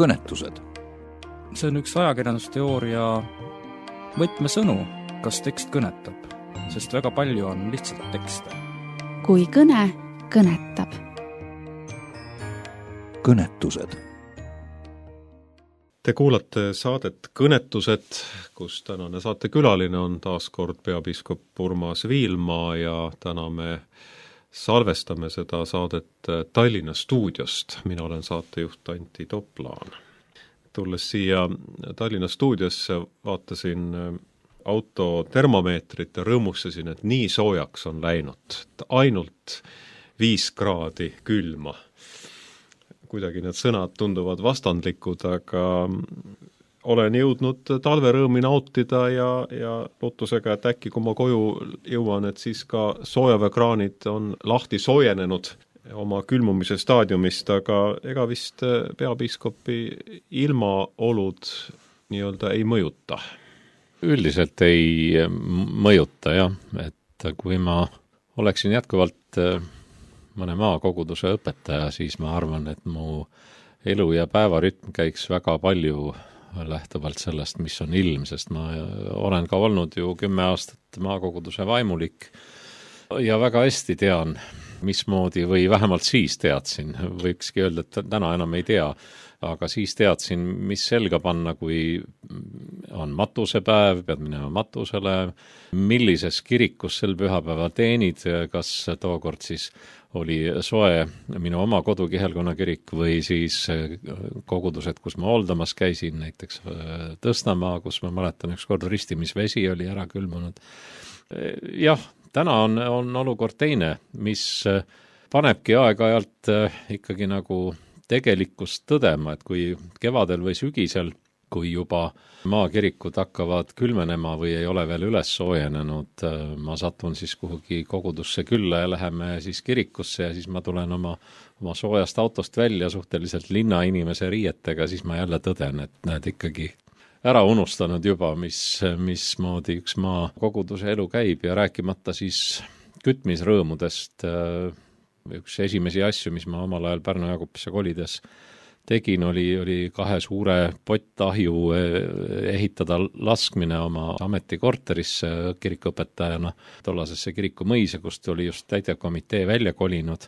kõnetused. See on üks ajakirjandusteooria võtmesõnu, kas tekst kõnetab, sest väga palju on lihtsalt tekste. Kui kõne kõnetab. Kõnetused. Te kuulate saadet Kõnetused, kus tänane saatekülaline on taas kord peapiiskop Urmas Viilma ja täna me salvestame seda saadet Tallinna stuudiost. Mina olen saatejuht Antti Toplaan. Tulles siia Tallinna stuudiosse vaatasin auto termomeetrit ja rõõmustasin, et nii soojaks on läinud. Ainult 5 kraadi külma. Kuidagi need sõnad tunduvad vastandlikud, aga olen jõudnud talverõõmi nautida ja lootusega, et äkki kui ma koju jõuan, et siis ka soojaveekraanid on lahti soojenenud oma külmumise staadiumist, aga ega vist peapiiskopi ilmaolud nii-öelda ei mõjuta. Üldiselt ei mõjuta, jah, et kui ma oleksin jätkuvalt mõne maakoguduse õpetaja, siis ma arvan, et mu elu ja päevarütm käiks väga palju lähtuvalt sellest, mis on ilm, sest ma olen ka olnud ju 10 aastat maakoguduse vaimulik ja väga hästi tean, mismoodi, või vähemalt siis teadsin, võikski öelda, et täna enam ei tea, aga siis teadsin, mis selga panna, kui on matusepäev, pead minema matusele, millises kirikus sel pühapäeval teenid, kas tookord siis oli soe minu oma kodukihelkonna kirik või siis kogudused, kus ma hooldamas käisin, näiteks Tõstamaa, kus ma mäletan ükskord ristimisvesi oli ära külmunud. Jah, täna on olukord teine, mis panebki aeg-ajalt ikkagi nagu tegelikkust tõdema, et kui kevadel või sügisel, kui juba maakirikud hakkavad külmenema või ei ole veel üles soojenenud, ma satun siis kuhugi kogudusse külla ja läheme siis kirikusse ja siis ma tulen oma soojast autost välja suhteliselt linnainimese riietega, siis ma jälle tõden, et näed ikkagi ära unustanud juba, mismoodi üks maakoguduse elu käib ja rääkimata siis kütmisrõõmudest. Üks esimesi asju, mis ma omal ajal Pärnu Jaagupisse kolides tegin, oli 2 suure pottahju ehitada laskmine oma ametikorterisse kirikuõpetajana tollasesse kirikumõise, kust oli just täitevkomitee välja kolinud.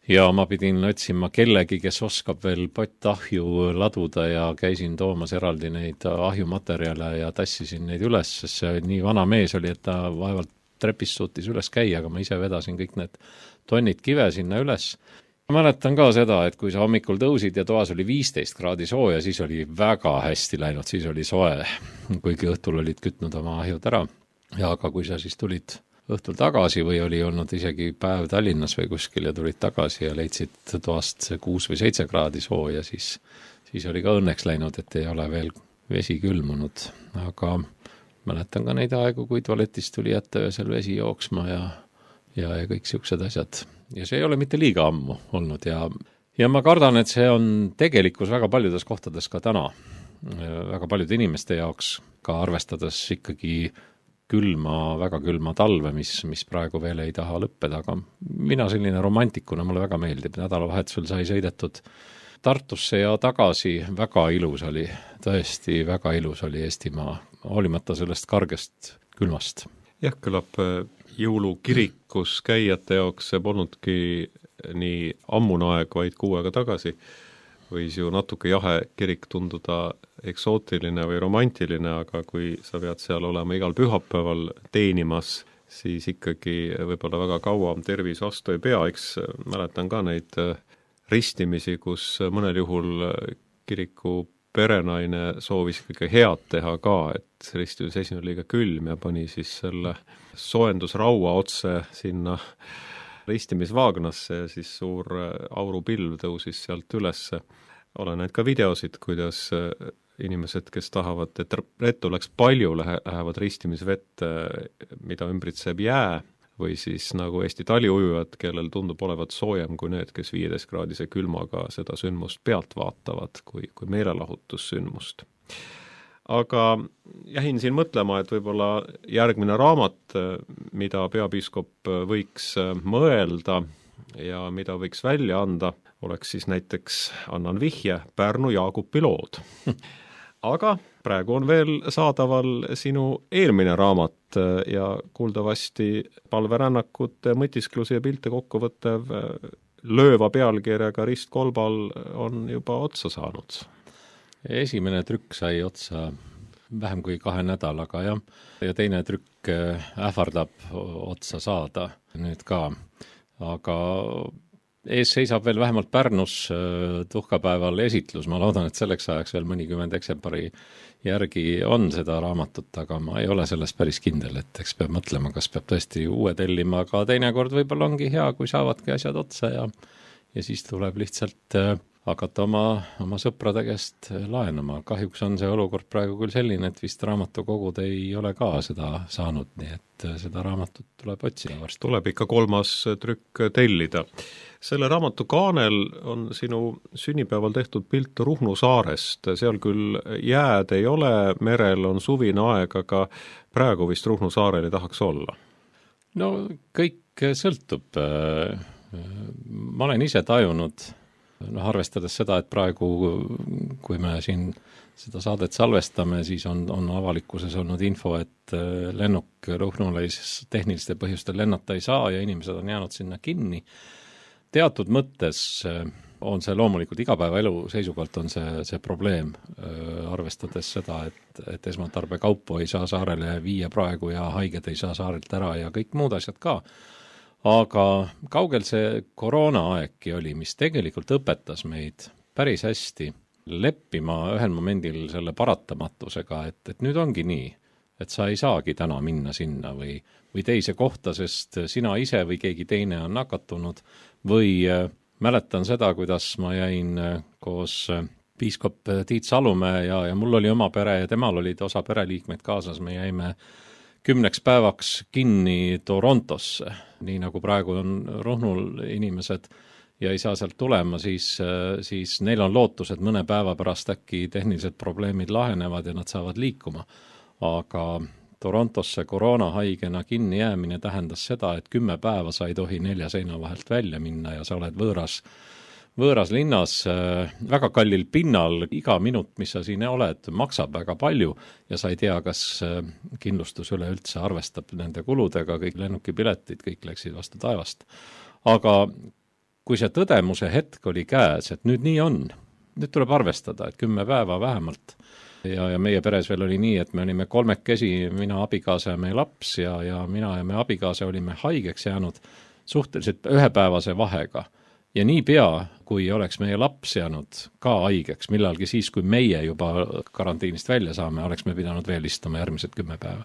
Ja ma pidin otsima kellegi, kes oskab veel pottahju laduda ja käisin toomas eraldi neid ahjumaterjale ja tassisin neid üles, sest see nii vana mees oli, et ta vaevalt trepist suutis üles käia, aga ma ise vedasin kõik need tonnid kive sinna üles. Ma mäletan ka seda, et kui sa hommikul tõusid ja toas oli 15 kraadi sooja, siis oli väga hästi läinud, siis oli soe, kuigi õhtul olid kütnud oma ahjud ära. Ja aga kui sa siis tulid õhtul tagasi või oli olnud isegi päev Tallinnas või kuskil ja tulid tagasi ja leidsid toast 6 või 7 kraadi sooja, siis oli ka õnneks läinud, et ei ole veel vesi külmunud. Aga mäletan ka neid aegu, kui tualetist tuli jätta öösel vesi jooksma ja kõik siuksed asjad. Ja see ei ole mitte liiga ammu olnud ja ma kardan, et see on tegelikkus väga paljudes kohtades ka täna. Väga paljude inimeste jaoks ka arvestades ikkagi väga külma talve, mis praegu veel ei taha lõppeda, aga mina selline romantikuna mulle väga meeldib. Nädalavahetusel sai sõidetud Tartusse ja tagasi, väga ilus oli, tõesti väga ilus oli Eestimaa, hoolimata sellest kargest külmast. Jah, kõlab jõulukirikus käijate jaoks see polnudki nii ammune aeg, vaid 6 aega tagasi. Võis ju natuke jahe kirik tunduda eksootiline või romantiline, aga kui sa pead seal olema igal pühapäeval teenimas, siis ikkagi võib-olla väga kaua tervis vastu ei pea. Eks mäletan ka neid ristimisi, kus mõnel juhul kiriku perenaine soovis ikkagi head teha ka, et ristimisesi oli liiga külm ja pani siis selle soojendusraua otse sinna ristimisvaagnasse ja siis suur aurupilv tõusis sealt ülesse. Olen näinud ka videosid, kuidas inimesed, kes tahavad, et rettu läks palju, lähevad ristimisvette, mida ümbritseb jää, või siis nagu Eesti taliujujad, kellel tundub olevat soojem kui need, kes 15-kraadise külmaga seda sündmust pealt vaatavad kui meelelahutussündmust. Aga jäin siin mõtlema, et võib-olla järgmine raamat, mida peapiiskop võiks mõelda ja mida võiks välja anda, oleks siis näiteks, annan vihje, Pärnu Jaagupi lood. Aga praegu on veel saadaval sinu eelmine raamat ja kuuldavasti palverännakute mõtisklusi ja pilte kokkuvõttev lööva pealkirjaga Ristkolbal on juba otsa saanud. Esimene trükk sai otsa vähem kui 2 nädalaga ja teine trükk ähvardab otsa saada nüüd ka. Aga ees seisab veel vähemalt Pärnus tuhkapäeval esitlus. Ma loodan, et selleks ajaks veel mõnikümmend eksemplari järgi on seda raamatut, aga ma ei ole sellest päris kindel, et eks peab mõtlema, kas peab tõesti uue tellima, aga teinekord võib-olla ongi hea, kui saavadki asjad otsa ja siis tuleb lihtsalt hakata oma sõprade käest laenama. Kahjuks on see olukord praegu küll selline, et vist raamatukogud ei ole ka seda saanud, nii et seda raamatut tuleb otsida varsti. Tuleb ikka 3. trükk tellida. Selle raamatu kaanel on sinu sünnipäeval tehtud pilt Ruhnu saarest. Seal küll jääd ei ole, merel on suvine aeg, aga praegu vist Ruhnu saarel ei tahaks olla. No kõik sõltub. Ma olen ise tajunud, arvestades seda, et praegu, kui me siin seda saadet salvestame, siis on avalikkuses olnud info, et lennuk Ruhnule tehniliste põhjuste lennata ei saa ja inimesed on jäänud sinna kinni. Teatud mõttes on see loomulikult igapäevaelu seisukohalt on see probleem, arvestades seda, et esmatarbekaupu ei saa saarele viia praegu ja haiged ei saa saarelt ära ja kõik muud asjad ka. Aga kaugel see koroonaaegki oli, mis tegelikult õpetas meid päris hästi leppima ühel momendil selle paratamatusega, et nüüd ongi nii, et sa ei saagi täna minna sinna või teise kohta, sest sina ise või keegi teine on nakatunud või mäletan seda, kuidas ma jäin koos piiskop Tiit Salumäe ja mul oli oma pere ja temal olid osa pereliikmeid kaasas, me jäime 10 päevaks kinni Torontosse, nii nagu praegu on Ruhnul inimesed ja ei saa sealt tulema, siis neil on lootus, et mõne päeva pärast äkki tehnilised probleemid lahenevad ja nad saavad liikuma. Aga Torontosse koroonahaigena kinni jäämine tähendas seda, et 10 päeva sa ei tohi 4 seina vahelt välja minna ja sa oled võõras linnas, väga kallil pinnal, iga minut, mis sa siin oled, maksab väga palju ja sa ei tea, kas kindlustus üleüldse arvestab nende kuludega, kõik lennukipiletid, kõik läksid vastu taevast. Aga kui see tõdemuse hetk oli käes, et nüüd nii on, nüüd tuleb arvestada, et 10 päeva vähemalt ja meie peres veel oli nii, et me olime 3, mina, abikaasa ja meie laps ja mina ja meie abikaasa olime haigeks jäänud suhteliselt 1-päevase vahega. Ja nii pea, kui oleks meie laps jäänud ka haigeks, millalgi siis, kui meie juba karantiinist välja saame, oleks me pidanud veel istuma järgmised 10 päeva.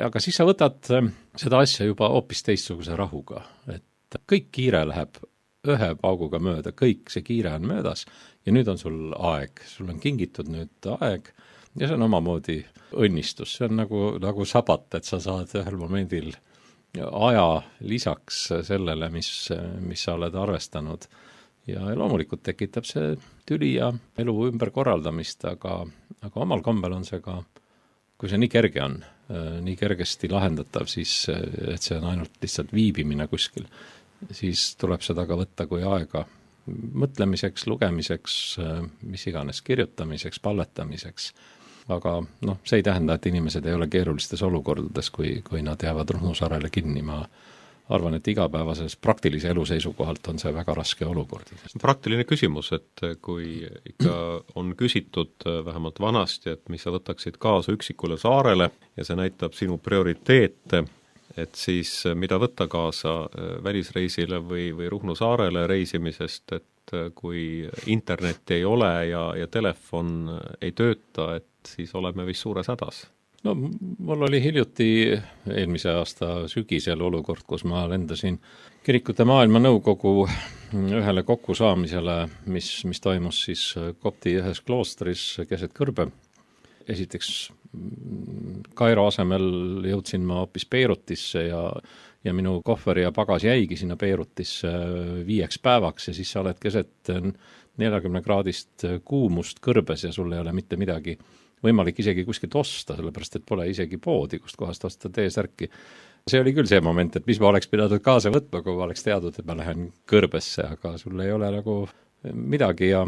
Aga siis sa võtad seda asja juba hoopis teistsuguse rahuga, et kõik kiire läheb ühe pauguga mööda, kõik see kiire on möödas ja nüüd on sul aeg, sul on kingitud nüüd aeg ja see on omamoodi õnnistus, see on nagu sabat, et sa saad ühel momendil aja lisaks sellele, mis sa oled arvestanud ja loomulikult tekitab see tüli ja elu ümberkorraldamist, aga omal kombel on see ka, kui see nii kerge on, nii kergesti lahendatav, siis et see on ainult lihtsalt viibimine kuskil, siis tuleb seda ka võtta kui aega mõtlemiseks, lugemiseks, mis iganes, kirjutamiseks, palvetamiseks. Aga see ei tähenda, et inimesed ei ole keerulistes olukordades, kui nad jäävad Ruhnu saarele kinni. Ma arvan, et igapäevases praktilise elu seisukohalt on see väga raske olukord. Praktiline küsimus, et kui ikka on küsitud vähemalt vanasti, et mis sa võtaksid kaasa üksikule saarele ja see näitab sinu prioriteete, et siis mida võtta kaasa välisreisile või Ruhnu saarele reisimisest, et kui internet ei ole ja telefon ei tööta, et siis oleme vist suures hädas. No mul oli hiljuti eelmise aasta sügisel olukord, kus ma lendasin Kirikute Maailmanõukogu ühele kokkusaamisele, mis toimus siis kopti ühes kloostris keset kõrbe. Esiteks Kairo asemel jõudsin ma hoopis Beirutisse ja ja minu kohver ja pagas jäigi sinna Beirutisse 5 päevaks ja siis sa oled keset 40-kraadist kuumust kõrbes ja sul ei ole mitte midagi võimalik isegi kuskilt osta, sellepärast et pole isegi poodi, kust kohast osta T-särki. See oli küll see moment, et mis ma oleks pidanud kaasa võtma, kui ma oleks teadnud, et ma lähen kõrbesse, aga sul ei ole nagu midagi ja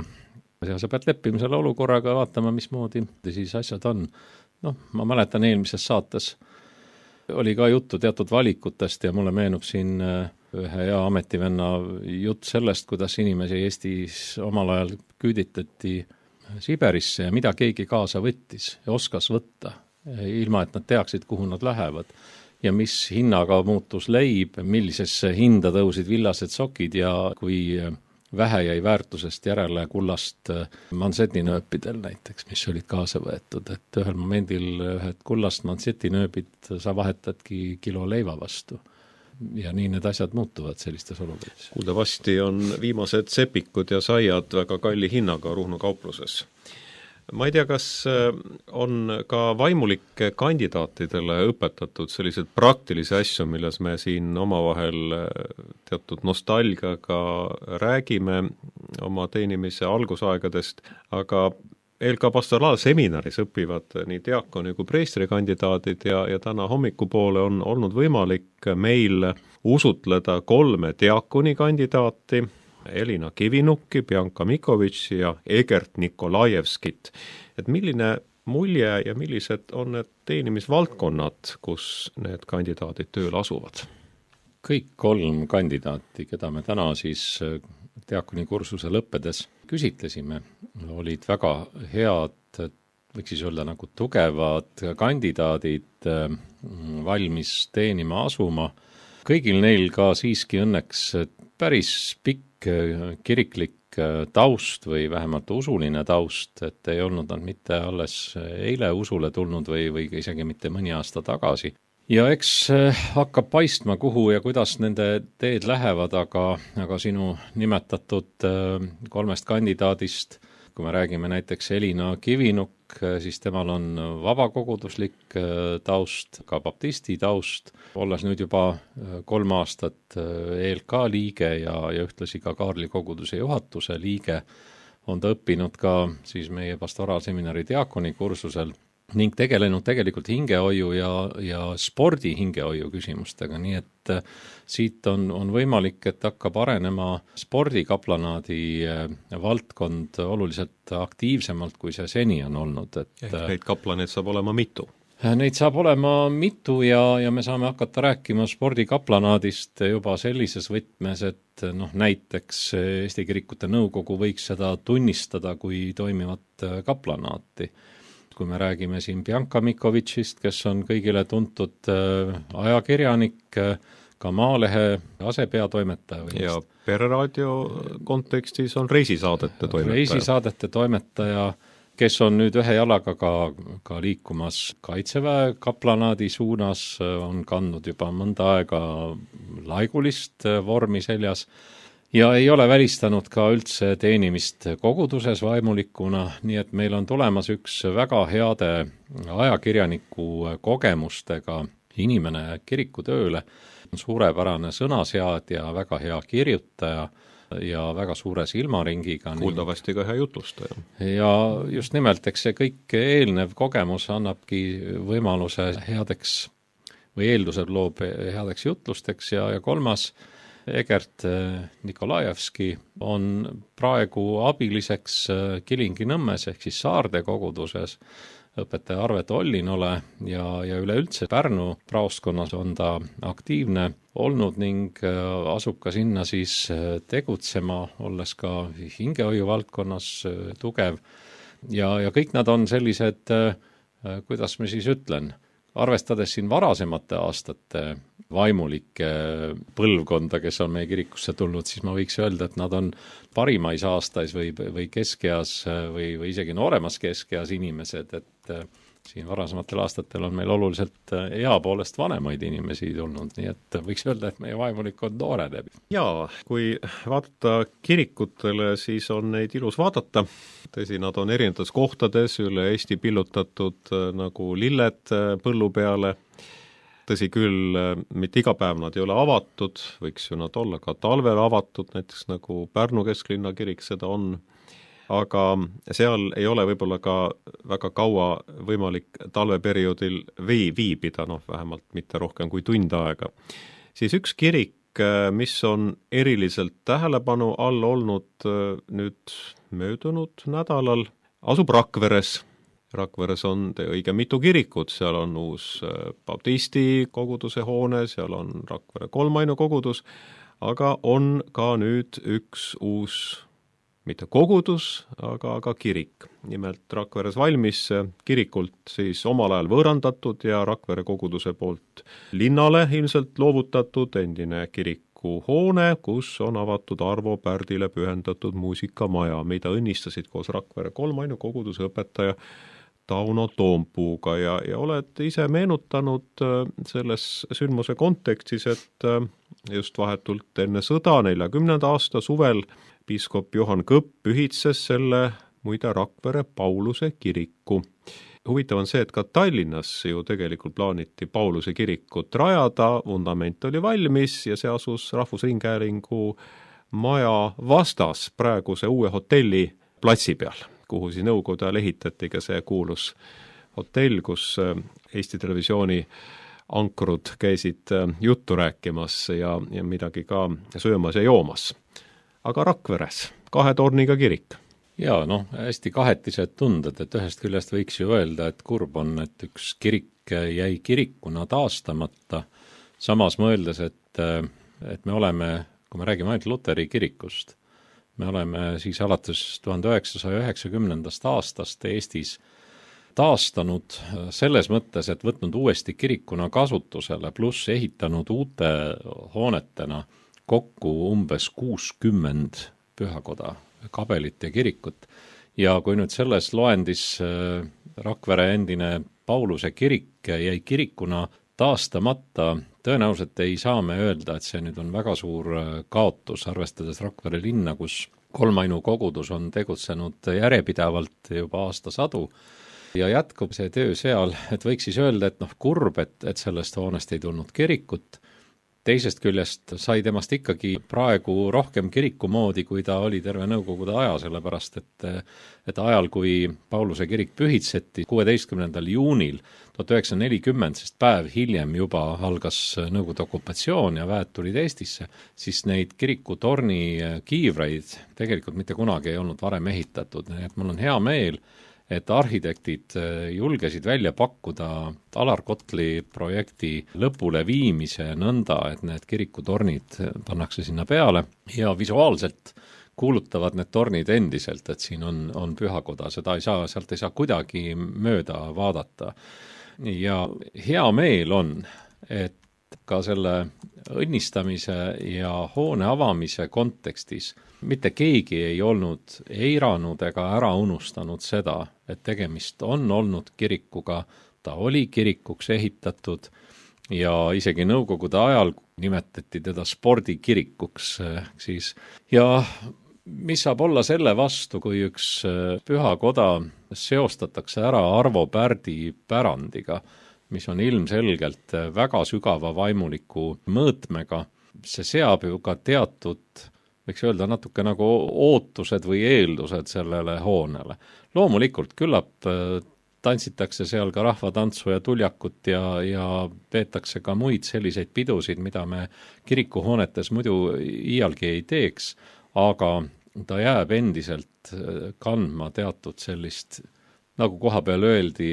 sa pead leppima selle olukorraga ja vaatama, mismoodi siis asjad on. Ma mäletan eelmises saates oli ka juttu teatud valikutest ja mulle meenub siin ühe hea ametivenna jutt sellest, kuidas inimesi Eestis omal ajal küüditati Siberisse ja mida keegi kaasa võttis ja oskas võtta, ilma et nad teaksid, kuhu nad lähevad. Ja mis hinnaga muutus leib, millisesse hinda tõusid villased sokid ja kui vähe jäi väärtusest järele kullast mansetinööpidel näiteks, mis olid kaasa võetud. Et ühel momendil ühed kullast mansetinööbid sa vahetadki kilo leiva vastu. Ja nii need asjad muutuvad sellistes olukordades. Kuuldavasti on viimased sepikud ja saiad väga kalli hinnaga Ruhnu kaupluses. Ma ei tea, kas on ka vaimulike kandidaatidele õpetatud sellised praktilisi asju, milles me siin omavahel teatud nostalgiaga räägime oma teenimise algusaegadest, aga ELK pastoraalseminaris õpivad nii diakoni kui preestri kandidaadid ja täna hommikupoole on olnud võimalik meil usutleda 3 diakoni kandidaati, Elina Kivinukki, Bianca Mikovitši ja Egert Nikolajevskit. Et milline mulje ja millised on need teenimisvaldkonnad, kus need kandidaadid tööl asuvad? Kõik 3 kandidaati, keda me täna siis diakoni kursuse lõppedes küsitlesime, olid väga head, võiks siis öelda nagu tugevad kandidaadid valmis teenima asuma. Kõigil neil ka siiski õnneks päris pikk kiriklik taust või vähemalt usuline taust, et ei olnud nad mitte alles eile usule tulnud või isegi mitte mõni aasta tagasi. Ja eks hakkab paistma, kuhu ja kuidas nende teed lähevad, aga sinu nimetatud 3 kandidaadist, kui me räägime näiteks Elina Kivinuk, siis temal on vabakoguduslik taust, ka baptisti taust, olles nüüd juba 3 aastat ELK liige ja ühtlasi ka Kaarli koguduse juhatuse liige, on ta õppinud ka siis meie pastoraalseminari diakoni kursusel ning tegelenud tegelikult hingehoiu ja spordi hingehoiu küsimustega, nii et siit on võimalik, et hakkab arenema spordikaplanaadi valdkond oluliselt aktiivsemalt, kui see seni on olnud. Neid kaplaneid saab olema mitu. Neid saab olema mitu ja me saame hakata rääkima spordikaplanaadist juba sellises võtmes, et näiteks Eesti Kirikute Nõukogu võiks seda tunnistada kui toimivat kaplanaati. Kui me räägime siin Bianca Mikovitšist, kes on kõigile tuntud ajakirjanik, ka Maalehe asepeatoimetaja. Ja Pereraadio kontekstis on reisisaadete toimetaja. Reisisaadete toimetaja, kes on nüüd ühe jalaga ka liikumas Kaitseväe kaplanaadi suunas, on kandnud juba mõnda aega laigulist vormi seljas. Ja ei ole välistanud ka üldse teenimist koguduses vaimulikuna, nii et meil on tulemas üks väga heade ajakirjaniku kogemustega inimene kirikutööle, suurepärane sõnaseadja, väga hea kirjutaja ja väga suure silmaringiga. Kuuldavasti ka hea jutlustaja. Ja just nimelt, eks see kõik eelnev kogemus annabki võimaluse headeks või eeldused loob headeks jutlusteks ja 3. Egert Nikolajevski on praegu abiliseks Kilingi-Nõmmes ehk siis Saarde koguduses õpetaja Arve Tollinole ja üleüldse Pärnu praostkonnas on ta aktiivne olnud ning asub ka sinna siis tegutsema, olles ka hingehoiu valdkonnas tugev ja kõik nad on sellised, kuidas me siis ütlen, arvestades siin varasemate aastate vaimulike põlvkonda, kes on meie kirikusse tulnud, siis ma võiks öelda, et nad on parimais aastais või keskeas või isegi nooremas keskeas inimesed, et siin varasematel aastatel on meil oluliselt ea poolest vanemaid inimesi tulnud, nii et võiks öelda, et meie vaimulikkond nooreneb. Jaa, kui vaadata kirikutele, siis on neid ilus vaadata. Tõsi, nad on erinevates kohtades üle Eesti pillutatud nagu lilled põllu peale. tõsi küll, mitte iga päev nad ei ole avatud, võiks ju nad olla ka talvel avatud, näiteks nagu Pärnu kesklinna kirik seda on, aga seal ei ole võib-olla ka väga kaua võimalik talveperioodil viibida, vähemalt mitte rohkem kui tund aega. Siis üks kirik, mis on eriliselt tähelepanu all olnud nüüd möödunud nädalal, asub Rakveres. Rakveres on õige mitu kirikut, seal on uus baptisti koguduse hoone, seal on Rakvere kolmainu kogudus, aga on ka nüüd üks uus mitte kogudus, aga kirik. Nimelt Rakveres valmis kirikult siis omal ajal võõrandatud ja Rakvere koguduse poolt linnale ilmselt loovutatud endine kirikuhoone, kus on avatud Arvo Pärdile pühendatud muusikamaja, mida õnnistasid koos Rakvere kolmainu koguduse õpetaja Tauno Toompuuga ja oled ise meenutanud selles sündmuse kontekstis, et just vahetult enne sõda 40. aasta suvel piiskop Johan Kõpp pühitses selle muide Rakvere Pauluse kiriku. Huvitav on see, et ka Tallinnas ju tegelikult plaaniti Pauluse kirikut rajada, vundament oli valmis ja see asus Rahvusringhäälingu maja vastas praeguse uue hotelli platsi peal, kuhu siis nõukogude ajal ehitati ka see kuulus hotell, kus Eesti Televisiooni ankrud käisid juttu rääkimas ja midagi ka söömas ja joomas. Aga Rakveres, 2 torniga kirik. Jaa, hästi kahetised tunded, et ühest küljest võiks ju öelda, et kurb on, et üks kirik jäi kirikuna taastamata, samas mõeldes, et me oleme, kui me räägime ainult Luteri kirikust, me oleme siis alates 1990. aastast Eestis taastanud selles mõttes, et võtnud uuesti kirikuna kasutusele, pluss ehitanud uute hoonetena kokku umbes 60 pühakoda, kabelit ja kirikut. Ja kui nüüd selles loendis Rakvere endine Pauluse kirik jäi kirikuna taastamata, tõenäoliselt ei saa me öelda, et see nüüd on väga suur kaotus, arvestades Rakvere linna, kus kolmainu kogudus on tegutsenud järjepidevalt juba aastasadu ja jätkub see töö seal, et võiks siis öelda, et kurb, et sellest hoonest ei tulnud kirikut. Teisest küljest sai temast ikkagi praegu rohkem kiriku moodi, kui ta oli terve nõukogude aja, sellepärast et ajal, kui Pauluse kirik pühitseti 16. juunil 1940, sest päev hiljem juba algas nõukogude okupatsioon ja väed tulid Eestisse, siis neid kirikutorni kiivreid tegelikult mitte kunagi ei olnud varem ehitatud, nii et mul on hea meel, et arhitektid julgesid välja pakkuda Alar Kotli projekti lõpule viimise nõnda, et need kirikutornid pannakse sinna peale ja visuaalselt kuulutavad need tornid endiselt, et siin on pühakoda, sealt ei saa kuidagi mööda vaadata. Ja hea meel on, et ka selle õnnistamise ja hoone avamise kontekstis mitte keegi ei olnud eiranud ega ära unustanud seda, et tegemist on olnud kirikuga, ta oli kirikuks ehitatud ja isegi nõukogude ajal nimetati teda spordikirikuks siis. Ja mis saab olla selle vastu, kui üks pühakoda seostatakse ära Arvo Pärdi pärandiga, mis on ilmselgelt väga sügava vaimuliku mõõtmega, see seab ju ka teatud, võiks öelda natuke nagu ootused või eeldused sellele hoonele. Loomulikult küllap tantsitakse seal ka rahvatantsu ja tuljakut ja peetakse ka muid selliseid pidusid, mida me kirikuhoonetes muidu iialgi ei teeks, aga ta jääb endiselt kandma teatud sellist, nagu koha peal öeldi,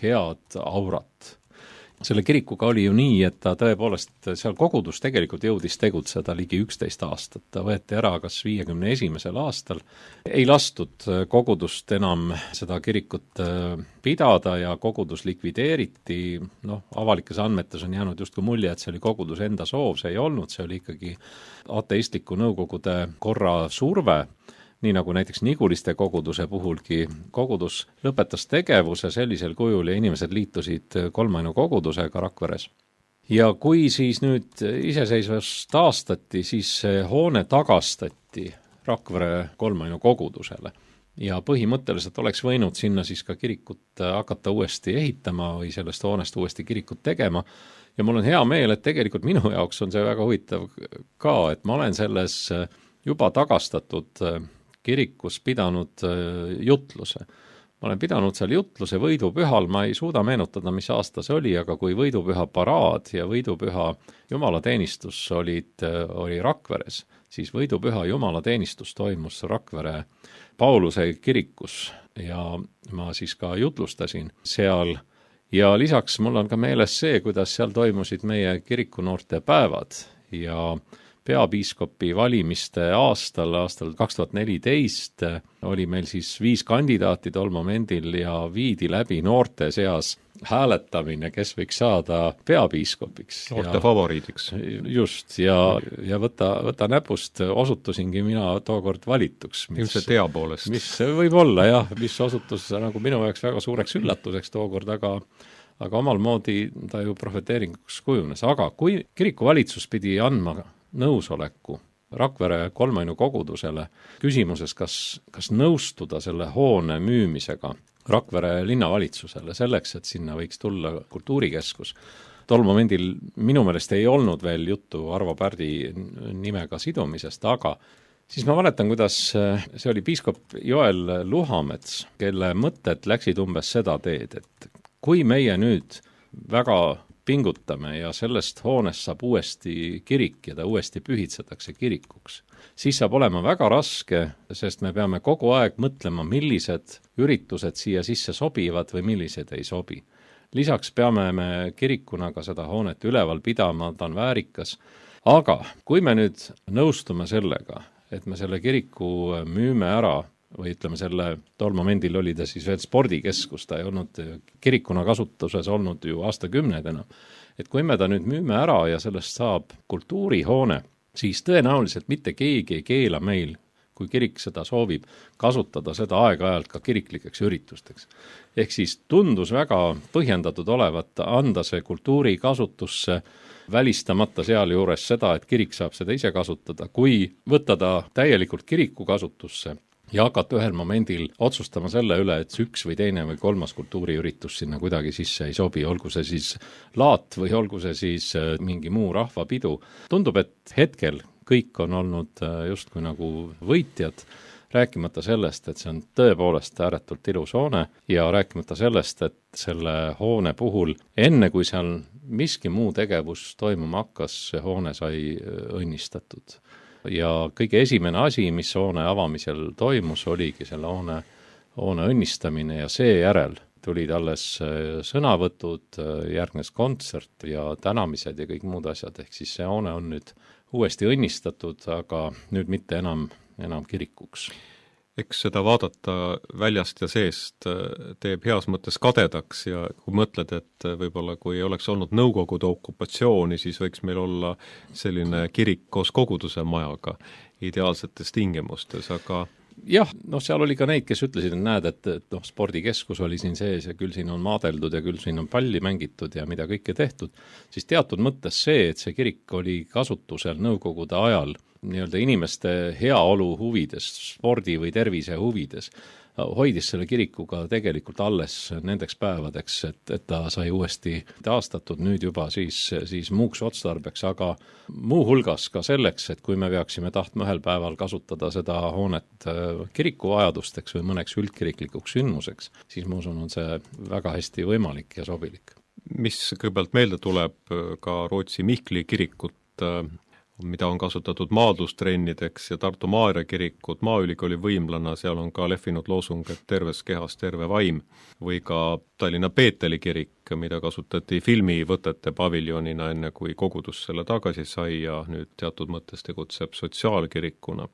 head aurat. Selle kirikuga oli ju nii, et ta tõepoolest seal kogudus tegelikult jõudis tegutseda ligi 11 aastat. Ta võeti ära kas 51. aastal. Ei lastud kogudust enam seda kirikut pidada ja kogudus likvideeriti. Avalikes andmetes on jäänud justkui mulje, et see oli kogudus enda soov, see ei olnud, see oli ikkagi ateistliku nõukogude korra surve. Nii nagu näiteks Niguliste koguduse puhulgi, kogudus lõpetas tegevuse sellisel kujul ja inimesed liitusid kolmainu kogudusega Rakveres. Ja kui siis nüüd iseseisvus taastati, siis see hoone tagastati Rakvere kolmainu kogudusele. ja põhimõtteliselt oleks võinud sinna siis ka kirikut hakata uuesti ehitama või sellest hoonest uuesti kirikut tegema. Ja mul on hea meel, et tegelikult minu jaoks on see väga huvitav ka, et ma olen selles juba tagastatud kirikus pidanud jutluse. Ma olen pidanud seal jutluse võidupühal, ma ei suuda meenutada, mis aasta see oli, aga kui võidupüha paraad ja võidupüha jumalateenistus oli Rakveres, siis võidupüha jumalateenistus toimus Rakvere Pauluse kirikus ja ma siis ka jutlustasin seal. Ja lisaks mul on ka meeles see, kuidas seal toimusid meie kirikunoorte päevad ja peapiiskopi valimiste aastal 2014 oli meil siis 5 kandidaati tol momendil ja viidi läbi noorte seas hääletamine, kes võiks saada peapiiskopiks. Noorte favoriidiks. Just, ja võta näpust osutusingi mina tookord valituks. Ilmselt hea poolest. Mis võib olla, jah, mis osutus nagu minu jaoks väga suureks üllatuseks tookord, aga omal moodi ta ju profeteeringuks kujunes. Aga kui kirikuvalitsus pidi andma nõusoleku Rakvere kolmainu kogudusele küsimuses, kas nõustuda selle hoone müümisega Rakvere linnavalitsusele selleks, et sinna võiks tulla kultuurikeskus. Tol momendil minu meelest ei olnud veel juttu Arvo Pärdi nimega sidumisest, aga siis ma mäletan, kuidas see oli piiskop Joel Luhamets, kelle mõtted läksid umbes seda teed, et kui meie nüüd väga pingutame ja sellest hoonest saab uuesti kirik ja ta uuesti pühitsetakse kirikuks, siis saab olema väga raske, sest me peame kogu aeg mõtlema, millised üritused siia sisse sobivad või millised ei sobi. Lisaks peame me kirikuna ka seda hoonet üleval pidama, ta on väärikas, aga kui me nüüd nõustume sellega, et me selle kiriku müüme ära, või ütleme selle, tol momendil oli ta siis veel spordikeskus, ta ei olnud kirikuna kasutuses olnud ju aastakümnedena. Et kui me ta nüüd müüme ära ja sellest saab kultuurihoone, siis tõenäoliselt mitte keegi ei keela meil, kui kirik seda soovib, kasutada seda aeg-ajalt ka kiriklikeks üritusteks. Ehk siis tundus väga põhjendatud olevat anda see kultuuri kasutusse, välistamata seal juures seda, et kirik saab seda ise kasutada, kui võtta ta täielikult kiriku kasutusse ja hakata ühel momendil otsustama selle üle, et üks või teine või kolmas kultuuriüritus sinna kuidagi sisse ei sobi, olgu see siis laat või olgu see siis mingi muu rahvapidu. Tundub, et hetkel kõik on olnud justkui nagu võitjad, rääkimata sellest, et see on tõepoolest ääretult ilus hoone ja rääkimata sellest, et selle hoone puhul, enne kui seal miski muu tegevus toimuma hakkas, see hoone sai õnnistatud. Ja kõige esimene asi, mis hoone avamisel toimus, oligi selle hoone õnnistamine ja seejärel tulid alles sõnavõtud, järgnes kontsert ja tänamised ja kõik muud asjad. Ehk siis see hoone on nüüd uuesti õnnistatud, aga nüüd mitte enam kirikuks. Eks seda vaadata väljast ja seest teeb heas mõttes kadedaks ja kui mõtled, et võib-olla kui oleks olnud Nõukogude okupatsiooni, siis võiks meil olla selline kirik koos koguduse majaga ideaalsetes tingimustes, aga jah, seal oli ka neid, kes ütlesid, et näed, et spordikeskus oli siin sees ja küll siin on maadeldud ja küll siin on palli mängitud ja mida kõike tehtud, siis teatud mõttes see, et see kirik oli kasutusel Nõukogude ajal nii-öelda inimeste heaolu huvides, spordi või tervise huvides, hoidis selle kirikuga tegelikult alles nendeks päevadeks, et ta sai uuesti taastatud nüüd juba siis muuks otstarbeks, aga muuhulgas ka selleks, et kui me peaksime tahtma ühel päeval kasutada seda hoonet kiriku vajadusteks või mõneks üldkiriklikuks sündmuseks, siis ma usun, on see väga hästi võimalik ja sobilik. Mis kõigepealt meelde tuleb ka Rootsi Mihkli kirikut, mida on kasutatud maadlustrennideks ja Tartu Maarja kirikut, Maaülikooli võimlana, seal on ka lehvinud loosung, et terves kehas terve vaim, või ka Tallinna Peeteli kirik, mida kasutati filmivõtete paviljonina, enne kui kogudus selle tagasi sai ja nüüd teatud mõttes tegutseb sotsiaalkirikuna.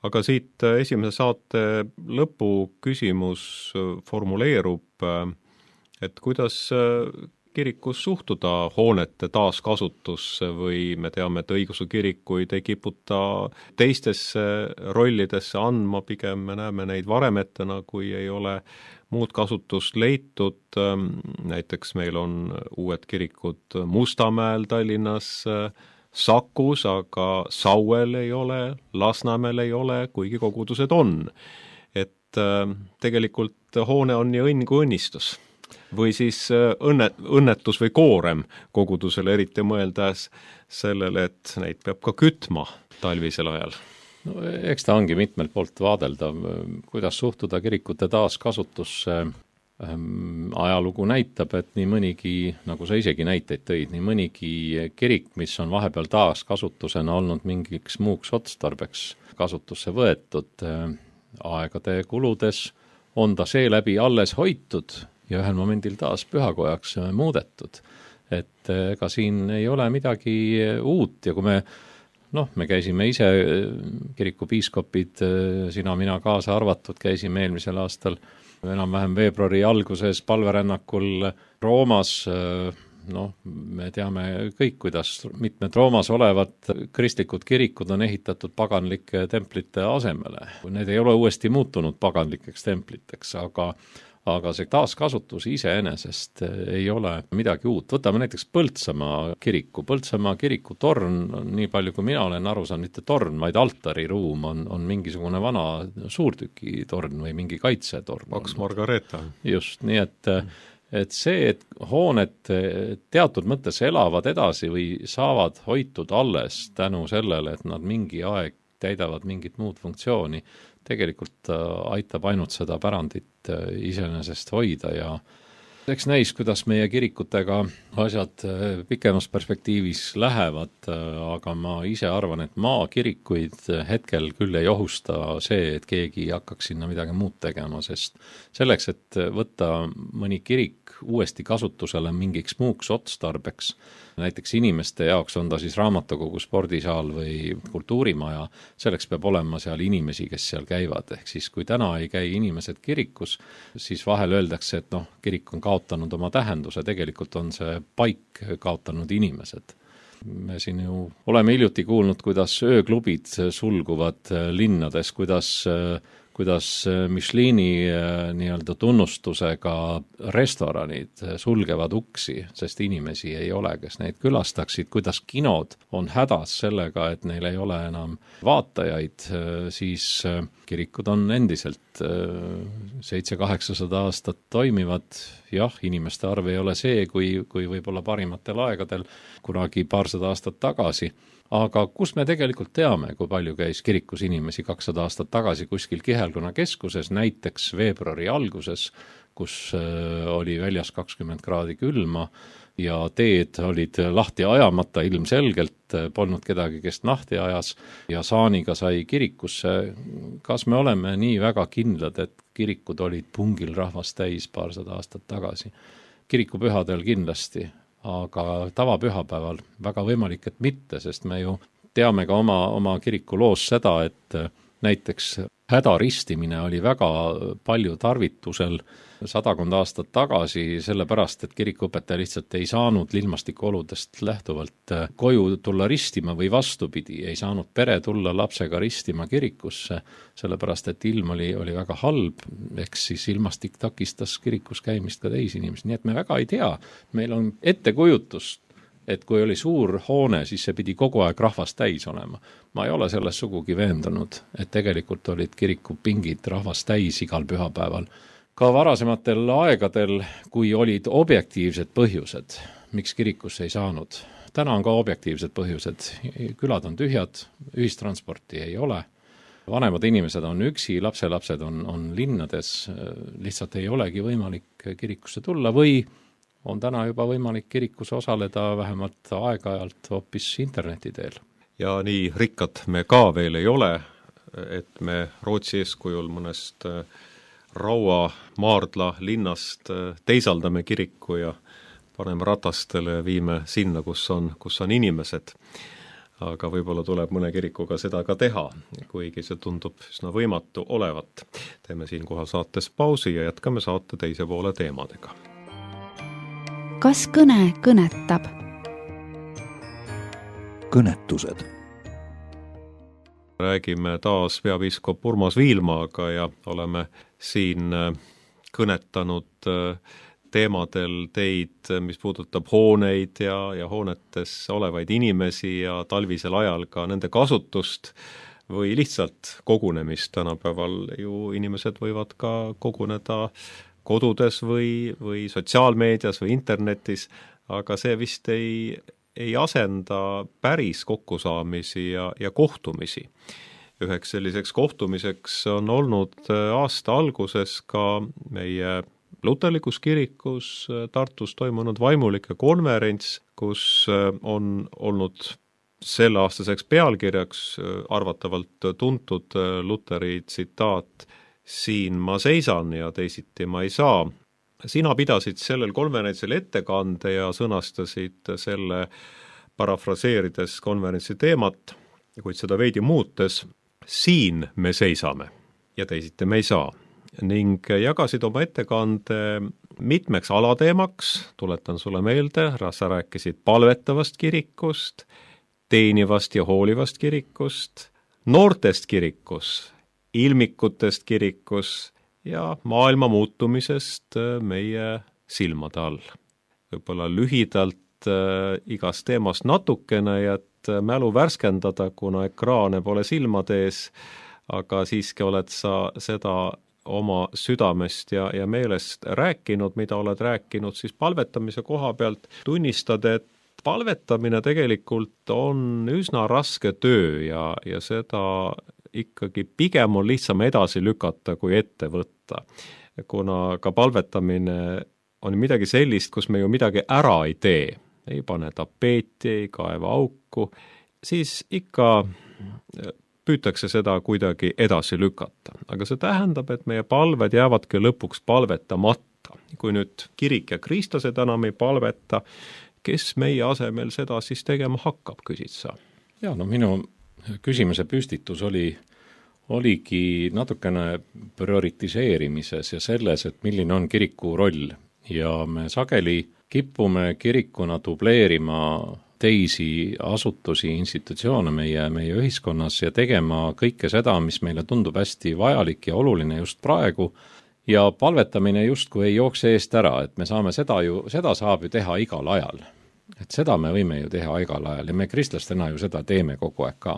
Aga siit esimese saate lõpu küsimus formuleerub, et kuidas kirikus suhtuda hoonete taaskasutusse või me teame, et õigeusu kirikuid ei kiputa teistesse rollidesse andma, pigem me näeme neid varemetena, kui ei ole muud kasutust leitud. Näiteks meil on uued kirikud Mustamäel Tallinnas, Sakus, aga Sauel ei ole, Lasnamäel ei ole, kuigi kogudused on. Et tegelikult hoone on nii õnn kui õnnistus. Või siis õnnetus või koorem kogudusele, eriti mõeldes sellele, et neid peab ka kütma talvisel ajal. No, eks ta ongi mitmelt poolt vaadeldav, kuidas suhtuda kirikute taaskasutusse. Ajalugu näitab, et nii mõnigi, nagu sa isegi näiteid tõid, nii mõnigi kirik, mis on vahepeal taaskasutusena olnud mingiks muuks otstarbeks kasutusse võetud, aegade kuludes on ta seeläbi alles hoitud ja ühel momendil taas pühakojaks muudetud. Et ega siin ei ole midagi uut ja kui me käisime ise, kirikupiiskopid, sina, mina kaasa arvatud, käisime eelmisel aastal enam-vähem veebruari alguses palverännakul Roomas. Me teame kõik, kuidas mitmed Roomas olevad kristlikud kirikud on ehitatud paganlike templite asemele. Need ei ole uuesti muutunud paganlikeks templiteks, aga see taaskasutus iseenesest ei ole midagi uut. Võtame näiteks Põltsamaa kiriku. Põltsamaa kiriku torn, nii palju kui mina olen aru saanud, mitte torn, vaid altariruum on mingisugune vana suurtükitorn või mingi kaitsetorn. Paks Margareeta. Just, nii et see, et hooned teatud mõttes elavad edasi või saavad hoitud alles tänu sellele, et nad mingi aeg täidavad mingit muud funktsiooni, tegelikult aitab ainult seda pärandit iseenesest hoida ja eks näis, kuidas meie kirikutega asjad pikemas perspektiivis lähevad, aga ma ise arvan, et maakirikuid hetkel küll ei ohusta see, et keegi hakkaks sinna midagi muud tegema, sest selleks, et võtta mõni kirik uuesti kasutusele mingiks muuks otstarbeks, näiteks inimeste jaoks on ta siis raamatukogu, spordisaal või kultuurimaja, selleks peab olema seal inimesi, kes seal käivad. Ehk siis, kui täna ei käi inimesed kirikus, siis vahel öeldakse, et kirik on kaotanud oma tähenduse, tegelikult on see paik kaotanud inimesed. Me siin ju oleme hiljuti kuulnud, kuidas ööklubid sulguvad linnades, kuidas Michelini nii-öelda tunnustusega restoranid sulgevad uksi, sest inimesi ei ole, kes neid külastaksid, kuidas kinod on hädas sellega, et neil ei ole enam vaatajaid, siis kirikud on endiselt 700-800 aastat toimivad. Jah, inimeste arv ei ole see, kui võib-olla parimatel aegadel kunagi paarsada aastat tagasi. Aga kus me tegelikult teame, kui palju käis kirikus inimesi 200 aastat tagasi kuskil Kihelkonna keskuses, näiteks veebruari alguses, kus oli väljas 20 kraadi külma ja teed olid lahti ajamata, ilmselgelt polnud kedagi, kes lahti ajas ja saaniga sai kirikusse. Kas me oleme nii väga kindlad, et kirikud olid pungil rahvast täis paarsada aastat tagasi? Kirikupühadel kindlasti. Aga tavapühapäeval väga võimalik, et mitte, sest me ju teame ka oma kiriku loos seda, et näiteks hädaristimine oli väga palju tarvitusel 100 aastat tagasi, sellepärast, et kirikuõpetaja lihtsalt ei saanud ilmastikuoludest lähtuvalt koju tulla ristima või vastupidi, ei saanud pere tulla lapsega ristima kirikusse, sellepärast, et ilm oli väga halb, ehk siis ilmastik takistas kirikus käimist ka teisi inimesi, nii et me väga ei tea. Meil on ettekujutust, et kui oli suur hoone, siis see pidi kogu aeg rahvast täis olema. Ma ei ole selles sugugi veendunud, et tegelikult olid kirikupingid rahvast täis igal pühapäeval. Ka varasematel aegadel, kui olid objektiivsed põhjused, miks kirikusse ei saanud. Täna on ka objektiivsed põhjused. Külad on tühjad, ühistransporti ei ole. Vanemad inimesed on üksi, lapselapsed on linnades, lihtsalt ei olegi võimalik kirikusse tulla või on täna juba võimalik kirikus osaleda vähemalt aeg-ajalt hoopis interneti teel. Ja nii rikkad me ka veel ei ole, et me Rootsi eeskujul mõnest Raua Maardla linnast teisaldame kiriku ja paneme ratastele ja viime sinna, kus on inimesed. Aga võib-olla tuleb mõne kirikuga seda ka teha, kuigi see tundub üsna võimatu olevat. Teeme siinkohal saates pausi ja jätkame saate teise poole teemadega. Kas kõne kõnetab? Kõnetused. Räägime taas peapiiskop Urmas Viilmaaga ja oleme siin kõnetanud teemadel teid, mis puudutab hooneid ja hoonetes olevaid inimesi ja talvisel ajal ka nende kasutust. või lihtsalt kogunemist, tänapäeval ju inimesed võivad ka koguneda kodudes või sotsiaalmeedias või internetis, aga see vist ei asenda päris kokkusaamisi ja kohtumisi. Üheks selliseks kohtumiseks on olnud aasta alguses ka meie luterlikus kirikus Tartus toimunud vaimulike konverents, kus on olnud selleaastaseks pealkirjaks arvatavalt tuntud Luteri tsitaat "Siin ma seisan ja teisiti ma ei saa". Sina pidasid sellel konverentsil ettekande ja sõnastasid selle parafraseerides konverentsi teemat, kuid seda veidi muutes: siin me seisame ja teisiti me ei saa. Ning jagasid oma ettekande mitmeks alateemaks, tuletan sulle meelde, sa rääkisid palvetavast kirikust, teenivast ja hoolivast kirikust, noortest kirikus, ilmikutest kirikus ja maailma muutumisest meie silmade all. Võib-olla lühidalt igast teemast natukene, et mälu värskendada, kuna ekraane pole silmade ees, aga siiski oled sa seda oma südamest ja meelest rääkinud, mida oled rääkinud siis palvetamise koha pealt, tunnistad, et palvetamine tegelikult on üsna raske töö ja seda ikkagi pigem on lihtsam edasi lükata kui ette võtta. Kuna ka palvetamine on midagi sellist, kus me ju midagi ära ei tee, ei pane tapeeti, ei kaeva auku, siis ikka püütakse seda kuidagi edasi lükata. Aga see tähendab, et meie palved jäävadki lõpuks palvetamata. Kui nüüd kirik ja kristlased enam ei palveta, kes meie asemel seda siis tegema hakkab, küsid sa? Ja minu küsimuse püstitus oligi natukene prioritiseerimises ja selles, et milline on kiriku roll. Ja me sageli kipume kirikuna dubleerima teisi asutusi, institutsioone meie ühiskonnas ja tegema kõike seda, mis meile tundub hästi vajalik ja oluline just praegu. Ja palvetamine justkui ei jookse eest ära, et me saame seda saab ju teha igal ajal. Et seda me võime ju teha igal ajal ja me kristlastena ju seda teeme kogu aeg ka.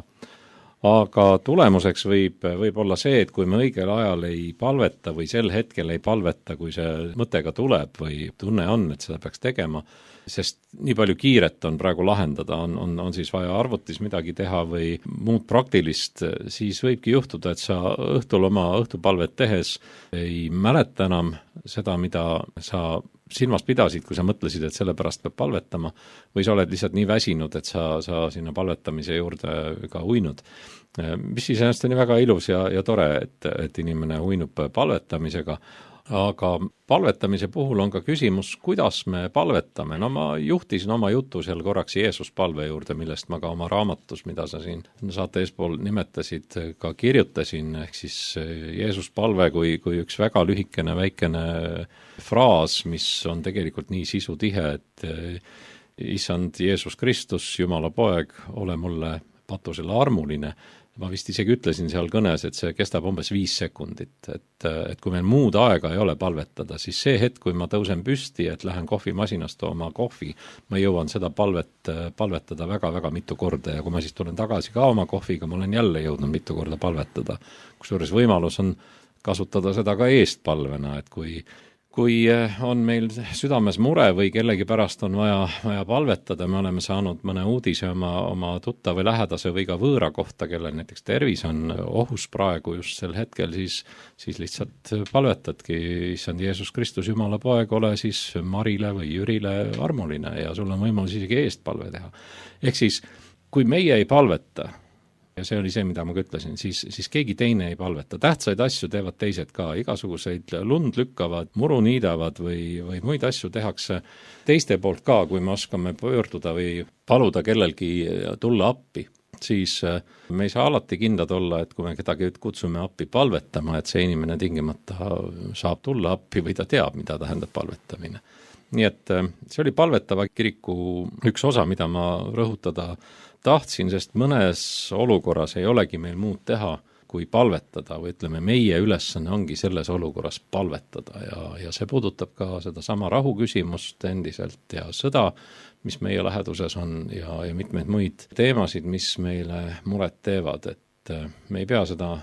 Aga tulemuseks võib olla see, et kui me õigel ajal ei palveta või sel hetkel ei palveta, kui see mõttega tuleb või tunne on, et seda peaks tegema, sest nii palju kiiret on praegu lahendada, on siis vaja arvutis midagi teha või muud praktilist, siis võibki juhtuda, et sa õhtul oma õhtupalvet tehes ei mäleta enam seda, mida sa silmas pidasid, kui sa mõtlesid, et selle pärast peab palvetama, või sa oled lihtsalt nii väsinud, et sa sinna palvetamise juurde ka uinud. Mis siis ennast on väga ilus ja tore, et inimene uinub palvetamisega, aga palvetamise puhul on ka küsimus, kuidas me palvetame. Ma juhtisin oma jutu seal korraks Jeesuspalve juurde, millest ma ka oma raamatus, mida sa siin saate eespool nimetasid, ka kirjutasin, ehk siis Jeesuspalve kui üks väga lühikene väikene fraas, mis on tegelikult nii sisutihe, et Issand Jeesus Kristus, Jumala poeg, ole mulle patusele armuline. Ma vist isegi ütlesin seal kõnes, et see kestab umbes 5 sekundit, et kui meil muud aega ei ole palvetada, siis see hetk, kui ma tõusen püsti, et lähen kohvimasinast tooma kohvi, ma jõuan seda palvetada väga-väga mitu korda ja kui ma siis tulen tagasi ka oma kohviga, ma olen jälle jõudnud mitu korda palvetada. Kusjuures võimalus on kasutada seda ka eestpalvena, et kui on meil südames mure või kellegi pärast on vaja palvetada, me oleme saanud mõne uudise oma tutta või lähedase või ka võõra kohta, kellel näiteks tervis on ohus praegu just sel hetkel, siis lihtsalt palvetadki, Issand Jeesus Kristus, Jumala poeg, ole siis Marile või Jürile armuline ja sul on võimalus isegi eestpalve teha. Ehk siis, kui meie ei palveta, ja see oli see, mida ma ütlesin, siis keegi teine ei palveta. Tähtsaid asju teevad teised ka, igasuguseid lund lükkavad, muru niidavad või muid asju tehakse teiste poolt ka, kui me oskame pöörduda või paluda kellelgi tulla appi. Siis me ei saa alati kindlad olla, et kui me kedagi kutsume appi palvetama, et see inimene tingimata saab tulla appi või ta teab, mida tähendab palvetamine. Nii et see oli palvetava kiriku üks osa, mida ma rõhutada tahtsin, sest mõnes olukorras ei olegi meil muud teha, kui palvetada või ütleme, meie ülesanne ongi selles olukorras palvetada ja see puudutab ka seda sama rahu küsimust endiselt ja sõda, mis meie läheduses on ja mitmeid muid teemasid, mis meile muret teevad, et me ei pea seda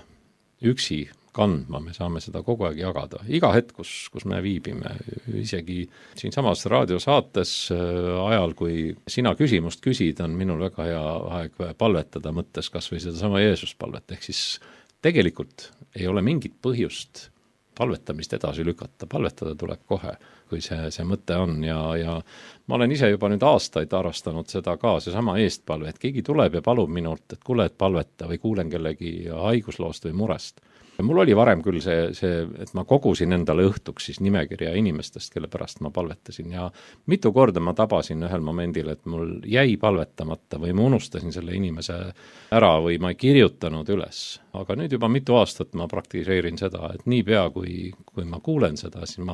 üksi kandma, me saame seda kogu aeg jagada. Iga hetk, kus me viibime, isegi siinsamas raadiosaates ajal, kui sina küsimust küsid, on minul väga hea aeg palvetada mõttes kas või seda sama Jeesus palvet. Ehk siis tegelikult ei ole mingit põhjust palvetamist edasi lükata. Palvetada tuleb kohe, kui see mõte on ja ma olen ise juba nüüd aastaid arvestanud seda ka, seesama eestpalve, et keegi tuleb ja palub minult, et kuule, et palveta või kuulen kellegi haigusloost või murest. Mul oli varem küll see, et ma kogusin endale õhtuks siis nimekirja inimestest, kelle pärast ma palvetasin ja mitu korda ma tabasin ühel momendil, et mul jäi palvetamata või ma unustasin selle inimese ära või ma ei kirjutanud üles. Aga nüüd juba mitu aastat ma praktiseerin seda, et niipea kui ma kuulen seda, siis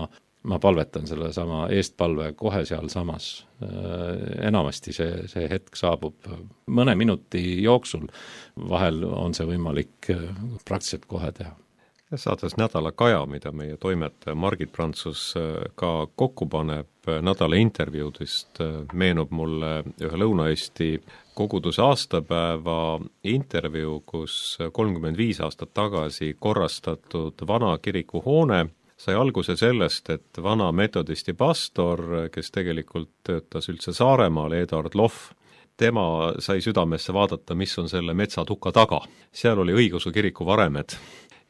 ma palvetan selle sama eestpalve kohe seal samas. Enamasti see hetk saabub mõne minuti jooksul, vahel on see võimalik praktiliselt kohe teha. Saates Nädala Kaja, mida meie toimetaja Margit Prantsus ka kokku paneb nädala intervjuudest, meenub mulle ühe Lõuna-Eesti koguduse aastapäeva intervjuu, kus 35 aastat tagasi korrastatud vana kirikuhoone sai alguse sellest, et vana metodisti pastor, kes tegelikult töötas üldse Saaremaal, Eduard Lohv, tema sai südamesse vaadata, mis on selle metsatuka taga. Seal oli õigeusu kiriku varemed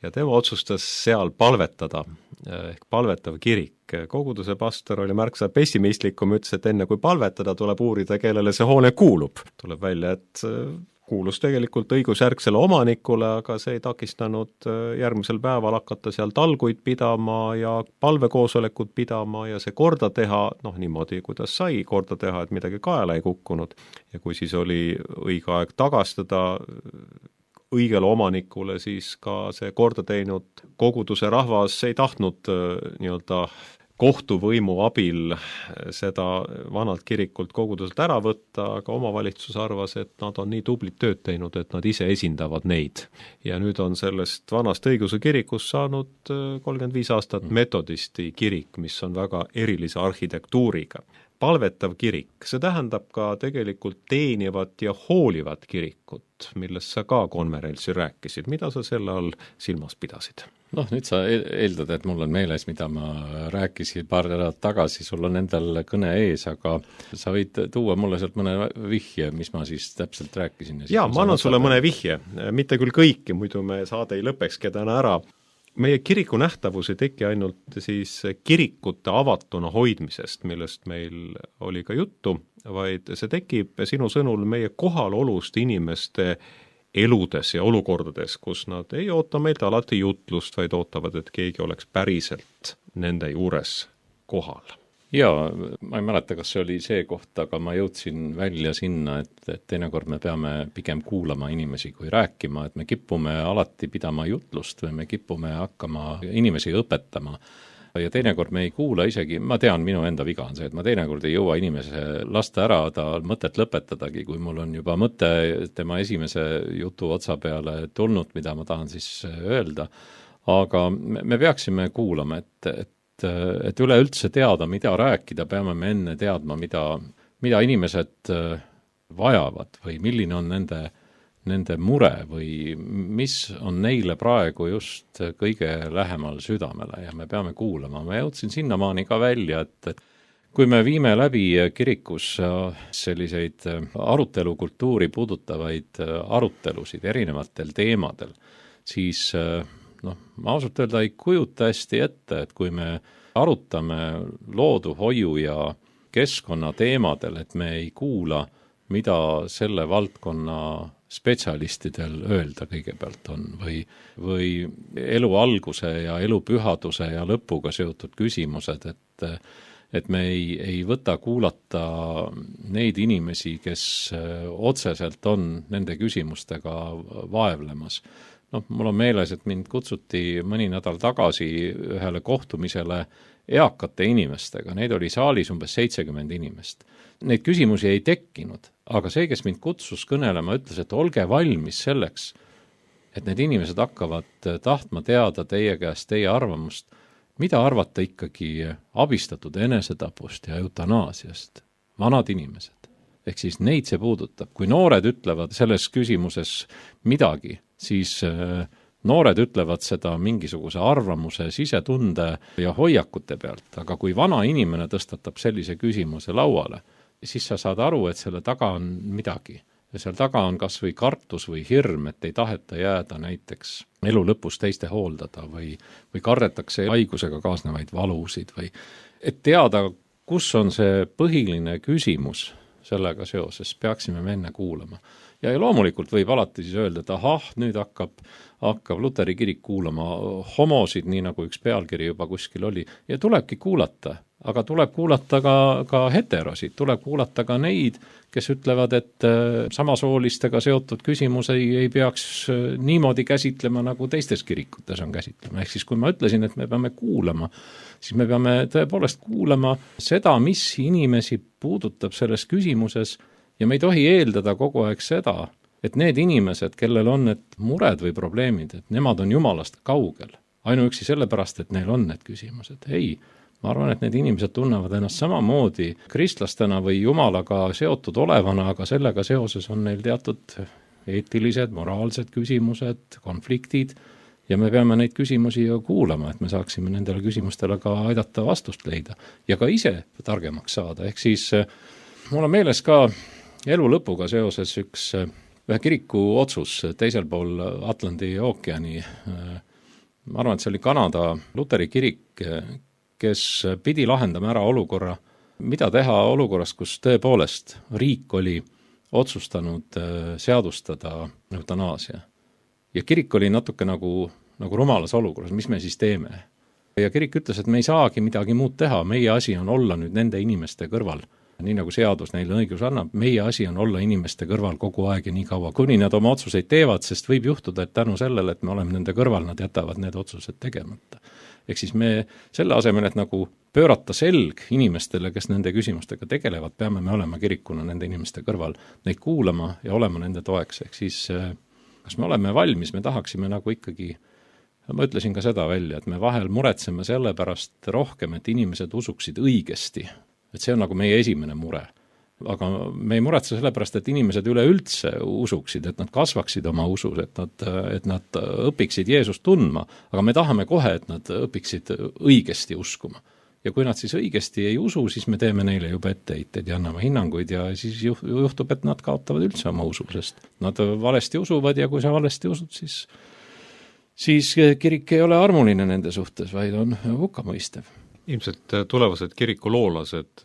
ja tema otsustas seal palvetada, ehk palvetav kirik. Koguduse pastor oli märksa pessimistlikum, ütles, et enne kui palvetada, tuleb uurida, kellele see hoone kuulub. Tuleb välja, et kuulus tegelikult õigusjärgsele omanikule, aga see ei takistanud järgmisel päeval hakata seal talguid pidama ja palvekoosolekut pidama ja see korda teha, niimoodi, kuidas sai korda teha, et midagi kaela ei kukkunud. Ja kui siis oli õige aeg tagastada õigele omanikule, siis ka see korda teinud koguduse rahvas ei tahtnud nii-öelda kohtuvõimu abil seda vanalt kirikult koguduselt ära võtta, aga omavalitsus arvas, et nad on nii tublit tööd teinud, et nad ise esindavad neid. Ja nüüd on sellest vanast õigeusu kirikust saanud 35 aastat metodisti kirik, mis on väga erilise arhitektuuriga. Palvetav kirik, see tähendab ka tegelikult teenivat ja hoolivat kirikut, millest sa ka konverentsil rääkisid. Mida sa selle all silmas pidasid? Nüüd sa eeldad, et mul on meeles, mida ma rääkisin paar nädalat tagasi, sul on endal kõne ees, aga sa võid tuua mulle sealt mõne vihje, mis ma siis täpselt rääkisin. Jaa, ma annan sulle mõne vihje, mitte küll kõiki, muidu me saade ei lõpekski täna ära. Meie kiriku nähtavus ei teki ainult siis kirikute avatuna hoidmisest, millest meil oli ka juttu, vaid see tekib sinu sõnul meie kohalolust inimeste eludes ja olukordades, kus nad ei oota meilt alati jutlust, vaid ootavad, et keegi oleks päriselt nende juures kohal. Jaa, ma ei mäleta, kas see oli see koht, aga ma jõudsin välja sinna, et teinekord me peame pigem kuulama inimesi kui rääkima, et me kipume alati pidama jutlust või me kipume hakkama inimesi õpetama. Ja teinekord me ei kuula isegi, ma tean, minu enda viga on see, et ma teinekord ei jõua inimese lasta ära, ta mõtet lõpetadagi, kui mul on juba mõte tema esimese jutu otsa peale tulnud, mida ma tahan siis öelda. Aga me peaksime kuulama, et üleüldse teada, mida rääkida, peame me enne teadma, mida inimesed vajavad või milline on nende mure või mis on neile praegu just kõige lähemal südamele ja me peame kuulama. Ma jõudsin sinnamaani ka välja, et kui me viime läbi kirikus selliseid arutelukultuuri puudutavaid arutelusid erinevatel teemadel, siis ma ausalt öelda ei kujuta hästi ette, et kui me arutame looduhoiu ja keskkonna teemadel, et me ei kuula, mida selle valdkonna spetsialistidel öelda kõigepealt on või elu alguse ja elu pühaduse ja lõpuga seotud küsimused, et me ei võta kuulata neid inimesi, kes otseselt on nende küsimustega vaevlemas. Mul on meeles, et mind kutsuti mõni nädal tagasi ühele kohtumisele eakate inimestega. Neid oli saalis umbes 70 inimest. Neid küsimusi ei tekkinud, aga see, kes mind kutsus kõnelema, ütles, et olge valmis selleks, et need inimesed hakkavad tahtma teada teie käest, teie arvamust, mida arvata ikkagi abistatud enesetapust ja eutanaasiast. Vanad inimesed. Ehk siis neid see puudutab. Kui noored ütlevad selles küsimuses midagi, siis noored ütlevad seda mingisuguse arvamuse, sisetunde ja hoiakute pealt, aga kui vana inimene tõstatab sellise küsimuse lauale, siis sa saad aru, et selle taga on midagi. Ja seal taga on kas või kartus või hirm, et ei taheta jääda näiteks elu lõpus teiste hooldada või kardetakse haigusega kaasnevaid valusid või et teada, kus on see põhiline küsimus sellega seoses, peaksime me enne kuulama. Ja loomulikult võib alati siis öelda, et nüüd hakkab Luteri kirik kuulama homosid, nii nagu üks pealkiri juba kuskil oli, ja tulebki kuulata, aga tuleb kuulata ka heterosid, tuleb kuulata ka neid, kes ütlevad, et samasoolistega seotud küsimus ei peaks niimoodi käsitlema, nagu teistes kirikutes on käsitlema. Ehk siis, kui ma ütlesin, et me peame kuulama, siis me peame tõepoolest kuulama seda, mis inimesi puudutab selles küsimuses, ja me ei tohi eeldada kogu aeg seda, et need inimesed, kellel on need mured või probleemid, et nemad on Jumalast kaugel. Ainuüksi sellepärast, et neil on need küsimused. Ei, ma arvan, et need inimesed tunnevad ennast samamoodi kristlastena või Jumalaga seotud olevana, aga sellega seoses on neil teatud eetilised, moraalsed küsimused, konfliktid, ja me peame neid küsimusi ju kuulama, et me saaksime nendele küsimustele ka aidata vastust leida ja ka ise targemaks saada. Ehk siis mul on meeles ka elu lõpuga seoses ühe kiriku otsus teisel pool Atlandi ookeani. Ma arvan, et see oli Kanada Luteri kirik, kes pidi lahendama ära olukorra, mida teha olukorras, kus tõepoolest riik oli otsustanud seadustada eutanaasia. Ja kirik oli natuke nagu rumalas olukorras, mis me siis teeme. Ja kirik ütles, et me ei saagi midagi muud teha, meie asi on olla nüüd nende inimeste kõrval. Nii nagu seadus neile õigus annab, meie asi on olla inimeste kõrval kogu aeg ja nii kaua, kuni nad oma otsuseid teevad, sest võib juhtuda, et tänu sellele, et me oleme nende kõrval, nad jätavad need otsused tegemata. Ehk siis me selle asemel, et nagu pöörata selg inimestele, kes nende küsimustega tegelevad, peame me olema kirikuna nende inimeste kõrval, neid kuulama ja olema nende toeks. Ehk siis kas me oleme valmis, me tahaksime nagu ikkagi, ma ütlesin ka seda välja, et me vahel muretseme selle pärast rohkem, et inimesed usuksid õigesti. Et see on nagu meie esimene mure. Aga me ei muretse selle pärast, et inimesed üleüldse usuksid, et nad kasvaksid oma usus, et nad õpiksid Jeesust tundma, aga me tahame kohe, et nad õpiksid õigesti uskuma. Ja kui nad siis õigesti ei usu, siis me teeme neile juba etteheited ja anname hinnanguid ja siis juhtub, et nad kaotavad üldse oma usu, sest nad valesti usuvad ja kui sa valesti usud, siis kirik ei ole armuline nende suhtes, vaid on hukkamõistev. Ilmselt tulevased kirikuloolased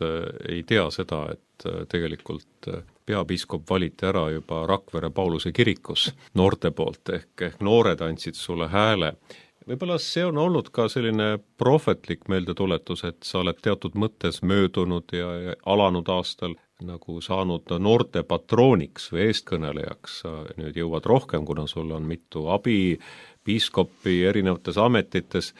ei tea seda, et tegelikult peapiiskop valiti ära juba Rakvere Pauluse kirikus noorte poolt, ehk noored andsid sulle hääle. Võib-olla see on olnud ka selline prohvetlik meeldetuletus, et sa oled teatud mõttes möödunud ja alanud aastal nagu saanud noorte patrooniks või eestkõnelejaks. Sa nüüd jõuad rohkem, kuna sul on mitu abi, piiskopi erinevates ametites.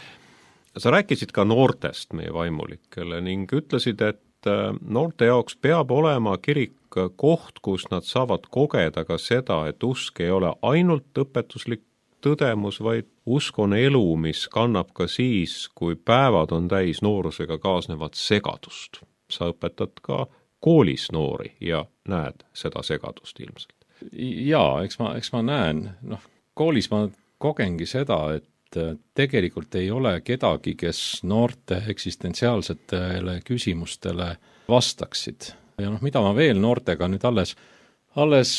Sa rääkisid ka noortest meie vaimulikele ning ütlesid, et noorte jaoks peab olema kirik koht, kus nad saavad kogeda ka seda, et usk ei ole ainult õpetuslik tõdemus, vaid usk on elu, mis kannab ka siis, kui päevad on täis noorusega kaasnevat segadust. Sa õpetad ka koolis noori ja näed seda segadust ilmselt. Jaa, eks ma näen. Koolis ma kogengi seda, et tegelikult ei ole kedagi, kes noorte eksistentsiaalsetele küsimustele vastaksid. Ja mida ma veel noortega nüüd alles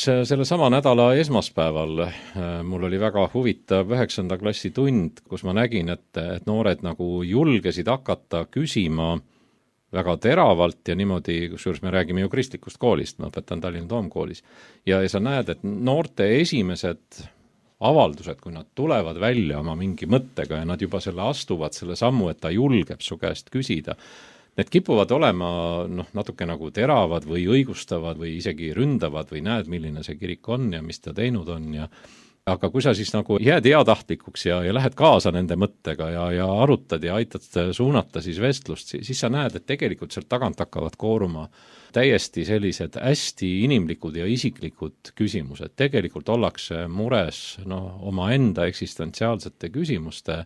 selle sama nädala esmaspäeval mul oli väga huvitav 9. klassi tund, kus ma nägin, et noored nagu julgesid hakata küsima väga teravalt ja niimoodi, kusjuures me räägime ju kristlikust koolist, ma õpetan Tallinna Toomkoolis. Ja sa näed, et noorte esimesed avaldused, kui nad tulevad välja oma mingi mõttega ja nad juba selle astuvad selle sammu, et ta julgeb su käest küsida, need kipuvad olema natuke nagu teravad või õigustavad või isegi ründavad või näed, milline see kirik on ja mis ta teinud on. Aga kui sa siis nagu jääd heatahtlikuks ja lähed kaasa nende mõttega ja arutad ja aitad suunata siis vestlust, siis sa näed, et tegelikult sealt tagant hakkavad kooruma täiesti sellised hästi inimlikud ja isiklikud küsimused. Tegelikult ollakse mures oma enda eksistentsiaalsete küsimuste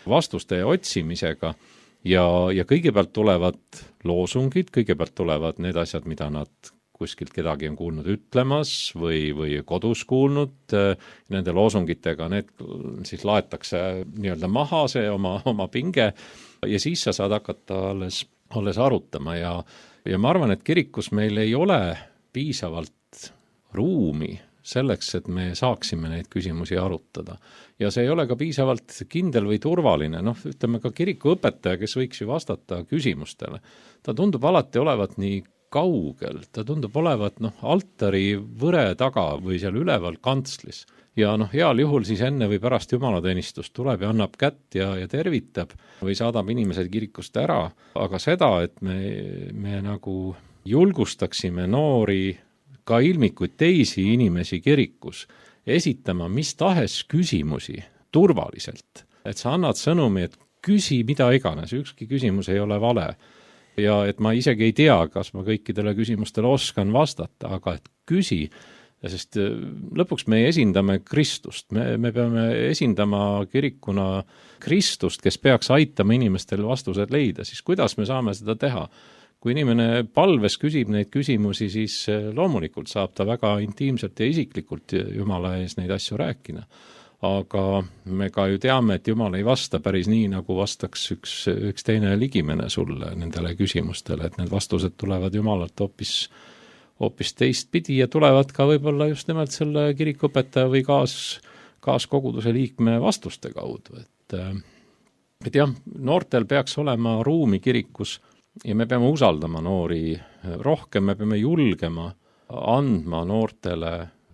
vastuste otsimisega ja kõigepealt tulevad loosungid, kõigepealt tulevad need asjad, mida nad kuskilt kedagi on kuulnud ütlemas või kodus kuulnud, nende loosungitega need siis laetakse nii-öelda maha, see oma pinge, ja siis sa saad hakata alles arutama ja ma arvan, et kirikus meil ei ole piisavalt ruumi selleks, et me saaksime neid küsimusi arutada. Ja see ei ole ka piisavalt kindel või turvaline, ütleme ka kirikuõpetaja, kes võiks ju vastata küsimustele. Ta tundub alati olevat nii kaugel, ta tundub olevat altari võre taga või seal üleval kantslis. Ja heal juhul siis enne või pärast jumalateenistust tuleb ja annab kätt ja tervitab või saadab inimesed kirikust ära, aga seda, et me nagu julgustaksime noori, ka ilmikuid teisi inimesi kirikus, esitama mis tahes küsimusi turvaliselt. Et sa annad sõnumi, et küsi mida iganes, ükski küsimus ei ole vale. Ja et ma isegi ei tea, kas ma kõikidele küsimustele oskan vastata, aga et küsi, sest lõpuks me esindame Kristust. Me peame esindama kirikuna Kristust, kes peaks aitama inimestel vastused leida. Siis kuidas me saame seda teha? Kui inimene palves küsib neid küsimusi, siis loomulikult saab ta väga intiimselt ja isiklikult Jumala ees neid asju rääkida. Aga me ka ju teame, et Jumal ei vasta päris nii, nagu vastaks üks teine ligimene sulle nendele küsimustele, et need vastused tulevad Jumalalt hoopis teistpidi ja tulevad ka võib-olla just nimelt selle kirikuõpetaja või kaaskoguduse liikme vastuste kaudu. Et jah, noortel peaks olema ruumi kirikus ja me peame usaldama noori rohkem, me peame julgema andma noortele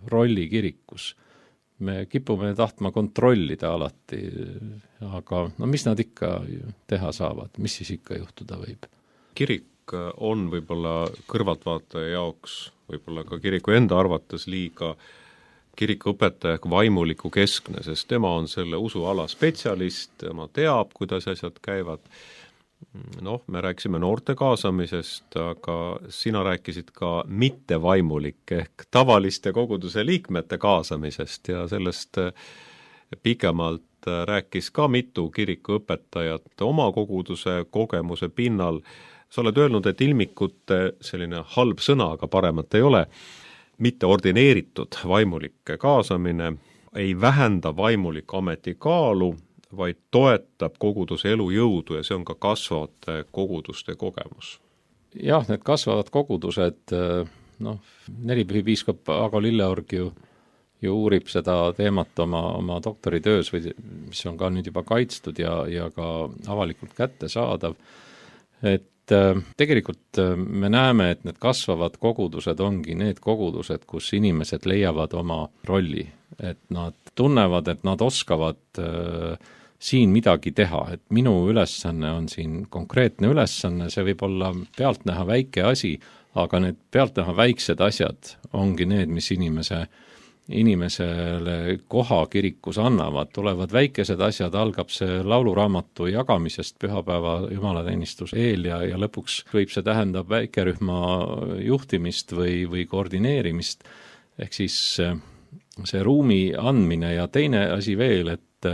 rolli kirikus. Me kipume tahtma kontrollida alati, aga mis nad ikka teha saavad, mis siis ikka juhtuda võib? Kirik on võib-olla kõrvaltvaataja jaoks, võib-olla ka kiriku enda arvates liiga kirikuõpetaja vaimuliku keskne, sest tema on selle usuala spetsialist, tema teab, kuidas asjad käivad. Me rääkisime noorte kaasamisest, aga sina rääkisid ka mittevaimulik ehk tavaliste koguduse liikmete kaasamisest ja sellest pikemalt rääkis ka mitu kirikuõpetajat oma koguduse kogemuse pinnal. Sa oled öelnud, et ilmikute selline halb sõna, aga paremat ei ole, mitte ordineeritud vaimulike kaasamine ei vähenda vaimuliku ameti kaalu, vaid toetab koguduse elujõudu ja see on ka kasvavate koguduste kogemus. Jah, need kasvavad kogudused, nelipühipiiskop Ago Lilleorg ju uurib seda teemat oma doktoritöös, mis on ka nüüd juba kaitstud ja ka avalikult kättesaadav. Et tegelikult me näeme, et need kasvavad kogudused ongi need kogudused, kus inimesed leiavad oma rolli. Et nad tunnevad, et nad oskavad siin midagi teha, et minu ülesanne on siin konkreetne ülesanne, see võib olla pealtnäha väike asi, aga need pealtnäha väiksed asjad ongi need, mis inimesele koha kirikus annavad, tulevad väikesed asjad, algab see lauluraamatu jagamisest pühapäeva jumalateenistuse eel ja lõpuks võib see tähendab väikerühma juhtimist või koordineerimist, ehk siis see ruumi andmine ja teine asi veel, et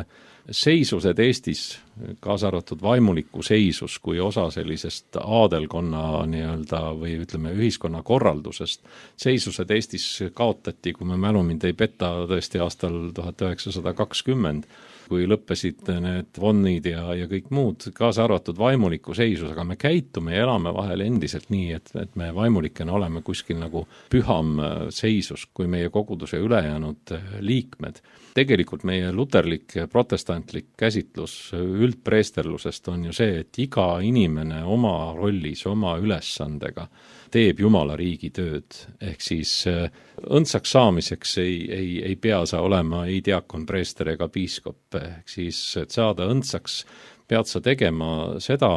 seisused Eestis, kaasa arvatud vaimuliku seisus kui osa sellisest aadelkonna nii-öelda või ütleme ühiskonna korraldusest. Seisused Eestis kaotati, kui me mälu mind ei peta, tõesti aastal 1920, kui lõppesid need vonnid ja kõik muud, kaasa arvatud vaimuliku seisus, aga me käitume ja elame vahel endiselt nii, et me vaimulikena oleme kuskil nagu püham seisus kui meie koguduse ülejäänud liikmed. Tegelikult meie luterlik protestantlik käsitlus üldpreesterlusest on ju see, et iga inimene oma rollis, oma ülesandega teeb Jumala riigi tööd. Ehk siis õndsaks saamiseks ei pea sa olema ei diakon, preester ega piiskop. Ehk siis, et saada õndsaks, pead sa tegema seda,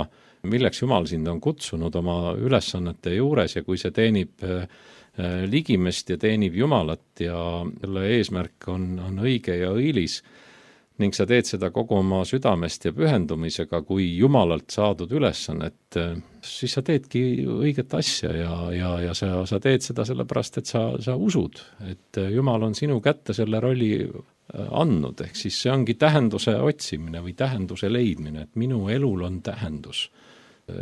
milleks Jumal sind on kutsunud oma ülesannete juures ja kui see teenib ligimest ja teenib Jumalat ja selle eesmärk on õige ja õilis ning sa teed seda kogu oma südamest ja pühendumisega kui Jumalalt saadud ülesannet, siis sa teedki õiget asja ja sa teed seda sellepärast, et sa usud, et Jumal on sinu kätte selle rolli andnud, ehk siis see ongi tähenduse otsimine või tähenduse leidmine, et minu elul on tähendus.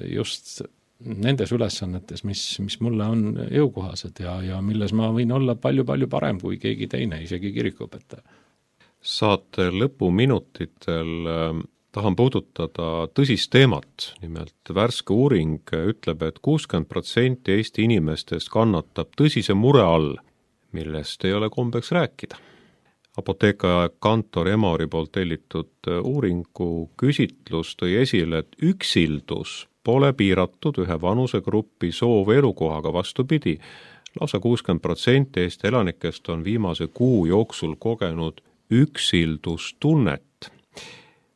Just nendes ülesannetes, mis mulle on jõukohased ja milles ma võin olla palju-palju parem kui keegi teine, isegi kirikuõpetaja. Saate lõpuminutitel tahan puudutada tõsist teemat, nimelt värske uuring ütleb, et 60% Eesti inimestest kannatab tõsise mure all, millest ei ole kombeks rääkida. Apotheka Kantor Emori poolt tellitud uuringu küsitlus tõi esile, et üksildus pole piiratud ühe vanusegrupi soov elukohaga, vastupidi. Lausa 60% Eesti elanikest on viimase kuu jooksul kogenud üksildustunnet.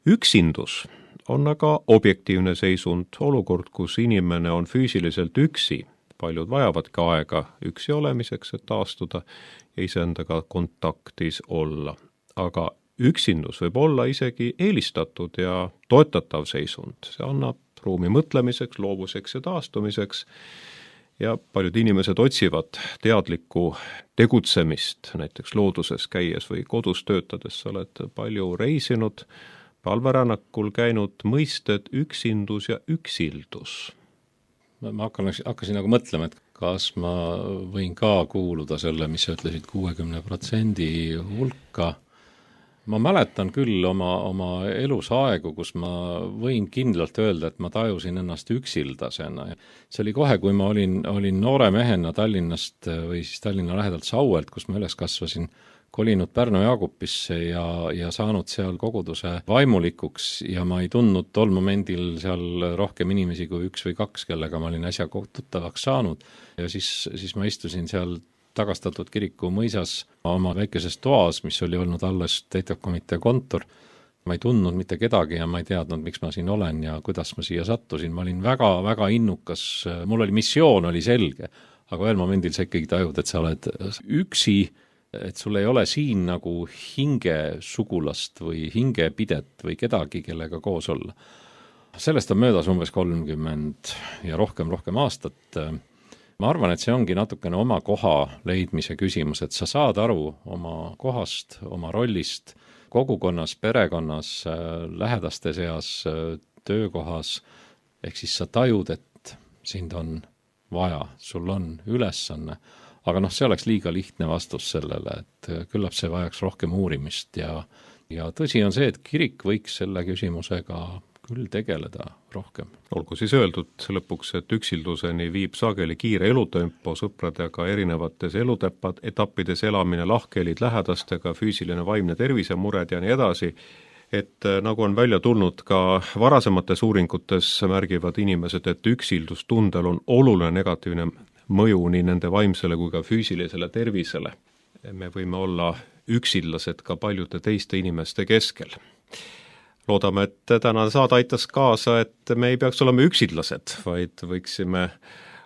Üksindus on aga objektiivne seisund, olukord, kus inimene on füüsiliselt üksi. Paljud vajavadki aega üksi olemiseks, et taastuda ja iseendaga kontaktis olla. Aga üksindus võib olla isegi eelistatud ja toetatav seisund. See annab ruumi mõtlemiseks, loovuseks ja taastumiseks. Ja paljud inimesed otsivad teadlikku tegutsemist, näiteks looduses käies või kodus töötades. Sa oled palju reisinud, palverännakul käinud, mõisted üksindus ja üksildus. Ma hakkasin nagu mõtlema, et kas ma võin ka kuuluda selle, mis sa ütlesid, 60% hulka. Ma mäletan küll oma elus aegu, kus ma võin kindlalt öelda, et ma tajusin ennast üksildasena. See oli kohe, kui ma olin noore mehena Tallinnast või siis Tallinna lähedalt Sauelt, kus ma üles kasvasin, kolinud Pärnu Jaagupisse ja saanud seal koguduse vaimulikuks ja ma ei tundnud tol momendil seal rohkem inimesi kui 1 või 2, kellega ma olin äsja tuttavaks saanud. Ja siis ma istusin seal tagastatud kiriku mõisas oma väikeses toas, mis oli olnud alles täitevkomitee kontor. Ma ei tundnud mitte kedagi ja ma ei teadnud, miks ma siin olen ja kuidas ma siia sattusin. Ma olin väga-väga innukas, mul oli missioon, oli selge, aga ühel momendil sa ikkagi tajud, et sa oled üksi, et sul ei ole siin nagu hingesugulast või hingepidet või kedagi, kellega koos olla. Sellest on möödas umbes 30 ja rohkem aastat. Ma arvan, et see ongi natukene oma koha leidmise küsimus, et sa saad aru oma kohast, oma rollist, kogukonnas, perekonnas, lähedaste seas, töökohas, ehk siis sa tajud, et sind on vaja, sul on ülesanne. Aga see oleks liiga lihtne vastus sellele, et küllap see vajaks rohkem uurimist ja tõsi on see, et kirik võiks selle küsimusega küll tegeleda rohkem. Olgu siis öeldud lõpuks, et üksilduseni viib sageli kiire elutempo, sõpradega erinevates eluetappides elamine, lahkhelid lähedastega, füüsiline vaimne tervisemured ja nii edasi, et nagu on välja tulnud ka varasemates uuringutes, märgivad inimesed, et üksildustundel on oluline negatiivne mõju nii nende vaimsele kui ka füüsilisele tervisele. Me võime olla üksildlased ka paljude teiste inimeste keskel. Loodame, et tänane saade aitas kaasa, et me ei peaks olema üksildlased, vaid võiksime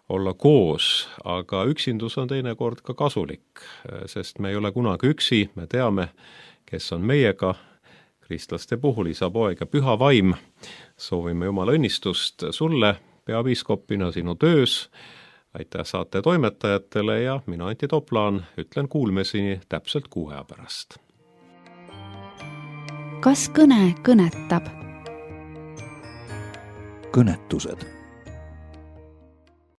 olla koos, aga üksindus on teinekord ka kasulik, sest me ei ole kunagi üksi, me teame, kes on meiega. Kristlaste puhul Isa, Poeg ja Püha Vaim. Soovime Jumala õnnistust sulle peapiiskopina sinu töös. Aitäh saate toimetajatele ja mina Antti Toplaan ütlen kuulmiseni täpselt 6 aja pärast. Kas kõne kõnetab? Kõnetused